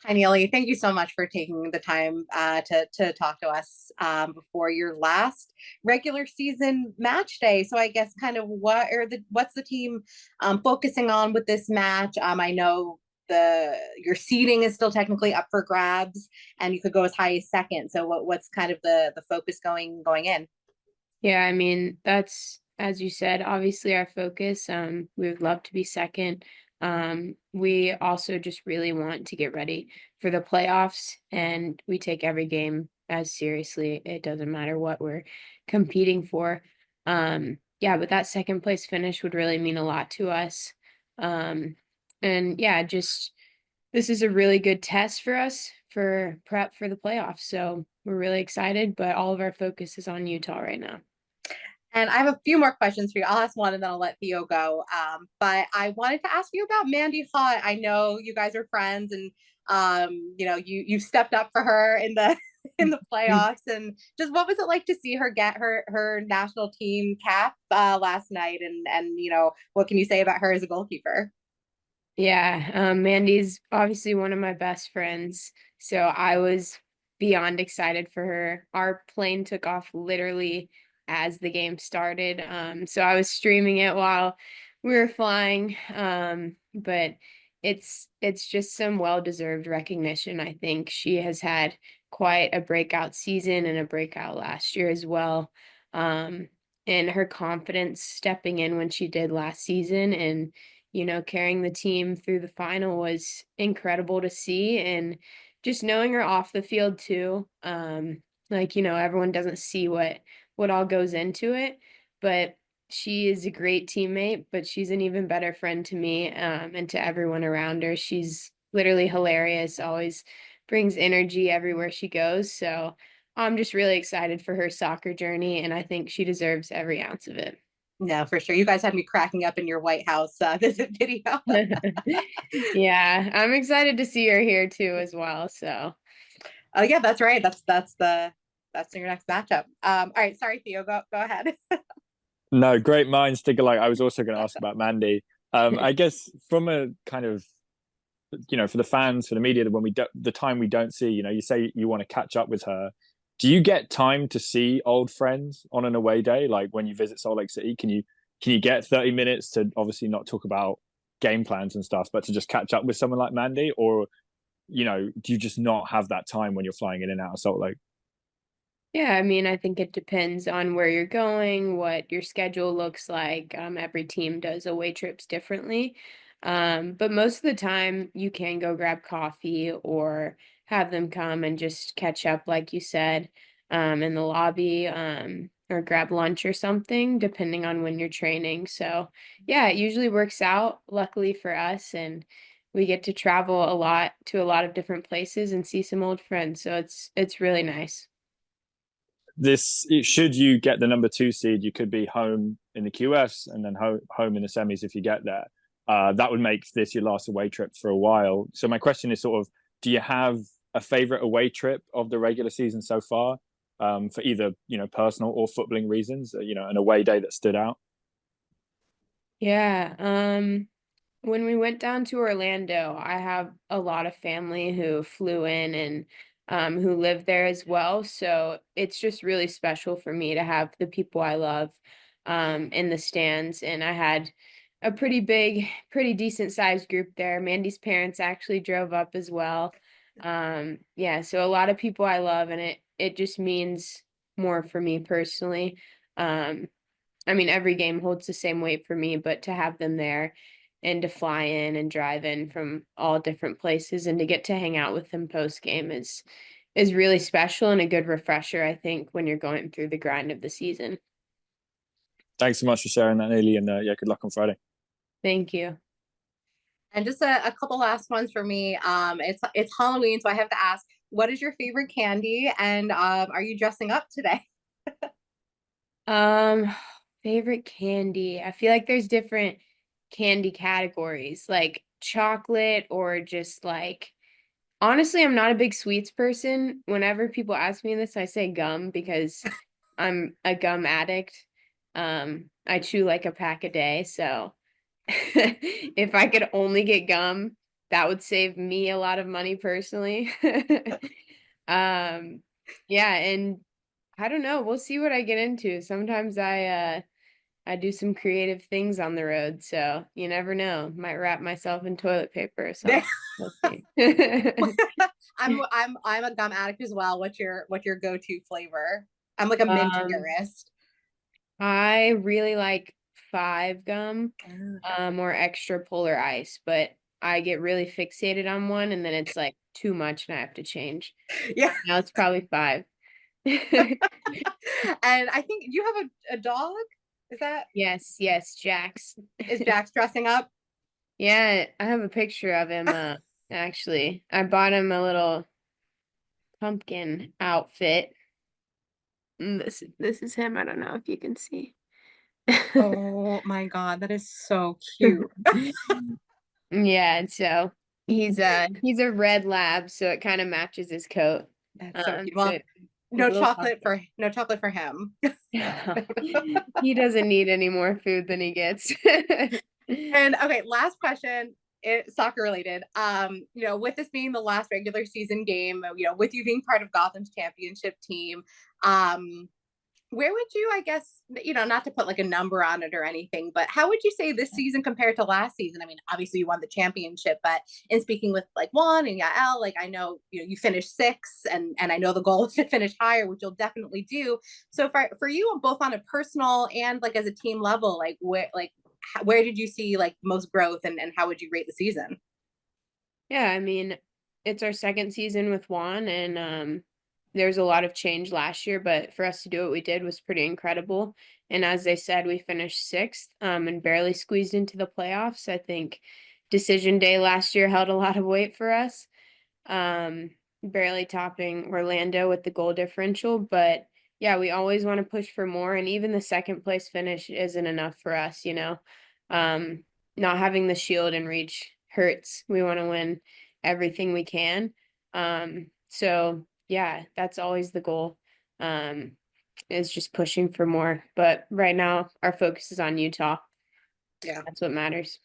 Hi, Nealy. Thank you so much for taking the time to talk to us before your last regular season match day. So, I guess kind of what's the team focusing on with this match? I know the your seeding is still technically up for grabs, and you could go as high as second. So, what's kind of the focus going in? Yeah, I mean, that's as you said, obviously our focus. We would love to be second. We also just really want to get ready for the playoffs, and we take every game as seriously. It doesn't matter what we're competing for. Yeah, but that second place finish would really mean a lot to us. Um, and yeah, just this is a really good test for us for prep for the playoffs. So we're really excited, but all of our focus is on Utah right now. And I have a few more questions for you. I'll ask one and then I'll let Theo go. But I wanted to ask you about Mandy Haught. I know you guys are friends, and you stepped up for her in the in the playoffs. And just what was it like to see her get her national team cap last night? And what can you say about her as a goalkeeper? Yeah, Mandy's obviously one of my best friends, so I was beyond excited for her. Our plane took off literally as the game started, so I was streaming it while we were flying. But it's just some well-deserved recognition. I think she has had quite a breakout season and a breakout last year as well. Um, and her confidence stepping in when she did last season and carrying the team through the final was incredible to see. And just knowing her off the field too. Everyone doesn't see what all goes into it, but she is a great teammate, but she's an even better friend to me, and to everyone around her. She's literally hilarious, always brings energy everywhere she goes. So I'm just really excited for her soccer journey, and I think she deserves every ounce of it. No, for sure. You guys had me cracking up in your White House visit video. Yeah, I'm excited to see her here too as well. So, Oh yeah, that's right. That's your next matchup. All right, sorry, Theo, go ahead. No, great minds think alike. I was also going to ask about Mandy. I guess from a kind of, for the fans, for the media, when the time we don't see, you say you want to catch up with her. Do you get time to see old friends on an away day? Like when you visit Salt Lake City, can you get 30 minutes to obviously not talk about game plans and stuff, but to just catch up with someone like Mandy? Or, do you just not have that time when you're flying in and out of Salt Lake? yeah, I mean, I think it depends on where you're going, what your schedule looks like. Every team does away trips differently. But most of the time, you can go grab coffee or have them come and just catch up, like you said, in the lobby, or grab lunch or something, depending on when you're training. So, yeah, it usually works out, luckily for us, and we get to travel a lot to a lot of different places and see some old friends. So it's really nice. This should you get the number two seed, you could be home in the QS and then home in the semis if you get there. That would make this your last away trip for a while. So my question is sort of, do you have a favorite away trip of the regular season so far, for either personal or footballing reasons? An away day that stood out. Yeah, when we went down to Orlando, I have a lot of family who flew in and who live there as well. So it's just really special for me to have the people I love in the stands. And I had a pretty big, pretty decent sized group there. Mandy's parents actually drove up as well. Yeah, so a lot of people I love, and it just means more for me personally. Um, I mean, every game holds the same weight for me, but to have them there and to fly in and drive in from all different places and to get to hang out with them post game is really special and a good refresher, I think, when you're going through the grind of the season. Thanks so much for sharing that, Nealy, and yeah, good luck on Friday. Thank you. And just a couple last ones for me. It's Halloween, so I have to ask, what is your favorite candy, and are you dressing up today? Um, favorite candy. I feel like there's different candy categories, like chocolate or just like honestly, I'm not a big sweets person. Whenever people ask me this, I say gum because I'm a gum addict. I chew like a pack a day, so if I could only get gum, that would save me a lot of money personally. Yeah, and I don't know, we'll see what I get into. Sometimes I do some creative things on the road, so you never know. Might wrap myself in toilet paper or something. We'll see. I'm a gum addict as well. What's your go-to flavor? I'm like a mint purist. I really like 5 gum, Okay. or extra polar ice, but I get really fixated on one and then it's like too much and I have to change. Yeah. Now it's probably 5. And I think you have a dog. Is that Yes, Jax. is Jax dressing up? Yeah, I have a picture of him, actually. I bought him a little pumpkin outfit. And this is him. I don't know if you can see. Oh my God, that is so cute. Yeah, so he's a red lab, so it kind of matches his coat. That's so cute. So Well, he's a little no chocolate for him. he doesn't need any more food than he gets. And okay, last question, soccer related. With this being the last regular season game, with you being part of Gotham's championship team, where would you, I guess, not to put like a number on it or anything, but how would you say this season compared to last season? I mean, obviously you won the championship, but in speaking with like Juan and Yael, like I know you finished 6th, and I know the goal is to finish higher, which you'll definitely do. So for you, both on a personal and like as a team level, where did you see like most growth, and how would you rate the season? Yeah, I mean, it's our second season with Juan, and there's a lot of change last year, but for us to do what we did was pretty incredible. And as they said, we finished 6th, and barely squeezed into the playoffs. I think decision day last year held a lot of weight for us, um, barely topping Orlando with the goal differential. But yeah, we always want to push for more, and even the second place finish isn't enough for us, you know. Um, Not having the shield in reach hurts. We want to win everything we can. So yeah, that's always the goal. Um, is just pushing for more. But right now our focus is on Utah. Yeah. That's what matters.